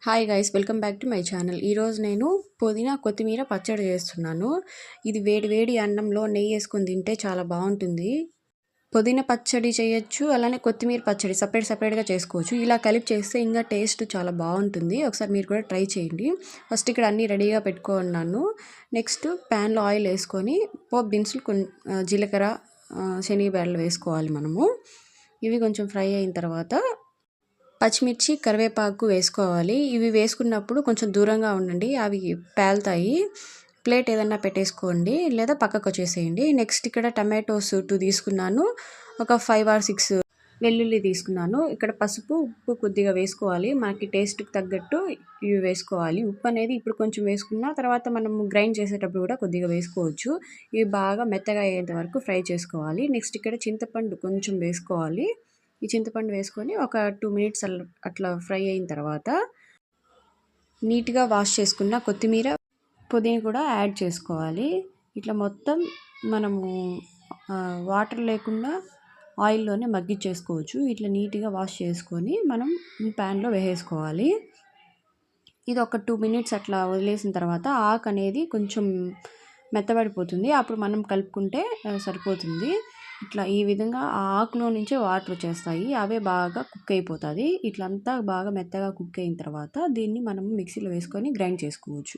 Hi guys, welcome back to my channel. ఈరోజు నేను పుదీనా కొత్తిమీర పచ్చడి చేస్తున్నాను. ఇది వేడి వేడి అన్నంలో నెయ్యి వేసుకొని తింటే చాలా బాగుంటుంది. పుదీనా పచ్చడి చేయొచ్చు, అలానే కొత్తిమీర పచ్చడి సపరేట్గా చేసుకోవచ్చు. ఇలా కలిపి చేస్తే ఇంకా టేస్ట్ చాలా బాగుంటుంది. ఒకసారి మీరు కూడా ట్రై చేయండి. ఫస్ట్ ఇక్కడ అన్నీ రెడీగా పెట్టుకున్నాను. నెక్స్ట్ ప్యాన్లో ఆయిల్ వేసుకొని పోపు దినుసులు జీలకర్ర, శనగబ్యాడలు వేసుకోవాలి మనము. ఇవి కొంచెం ఫ్రై అయిన తర్వాత పచ్చిమిర్చి, కరివేపాకు వేసుకోవాలి. ఇవి వేసుకున్నప్పుడు కొంచెం దూరంగా ఉండండి, అవి పేలుతాయి. ప్లేట్ ఏదన్నా పెట్టేసుకోండి, లేదా పక్కకు వచ్చేసేయండి. నెక్స్ట్ ఇక్కడ టమాటోస్ 2 తీసుకున్నాను. ఒక 5 or 6 వెల్లుల్లి తీసుకున్నాను. ఇక్కడ పసుపు, ఉప్పు కొద్దిగా వేసుకోవాలి. మనకి టేస్ట్కి తగ్గట్టు ఇవి వేసుకోవాలి. ఉప్పు అనేది ఇప్పుడు కొంచెం వేసుకున్న తర్వాత మనం గ్రైండ్ చేసేటప్పుడు కూడా కొద్దిగా వేసుకోవచ్చు. ఇవి బాగా మెత్తగా అయ్యేంత వరకు ఫ్రై చేసుకోవాలి. నెక్స్ట్ ఇక్కడ చింతపండు కొంచెం వేసుకోవాలి. ఈ చింతపండు వేసుకొని ఒక 2 minutes అట్లా ఫ్రై అయిన తర్వాత నీట్గా వాష్ చేసుకున్న కొత్తిమీర, పుదీనా కూడా యాడ్ చేసుకోవాలి. ఇట్లా మొత్తం మనము వాటర్ లేకుండా ఆయిల్లోనే మగ్గిచ్చేసుకోవచ్చు. ఇట్లా నీట్గా వాష్ చేసుకొని మనం ప్యాన్లో వేసేసుకోవాలి. ఇది ఒక 2 minutes అట్లా వదిలేసిన తర్వాత ఆకు అనేది కొంచెం మెత్తబడిపోతుంది. అప్పుడు మనం కలుపుకుంటే సరిపోతుంది. ఇట్లా ఈ విధంగా ఆ ఆకులో నుంచే వాటర్ వచ్చేస్తాయి, అవే బాగా కుక్ అయిపోతుంది. ఇట్లంతా బాగా మెత్తగా కుక్ అయిన తర్వాత దీన్ని మనం మిక్సీలో వేసుకొని గ్రైండ్ చేసుకోవచ్చు.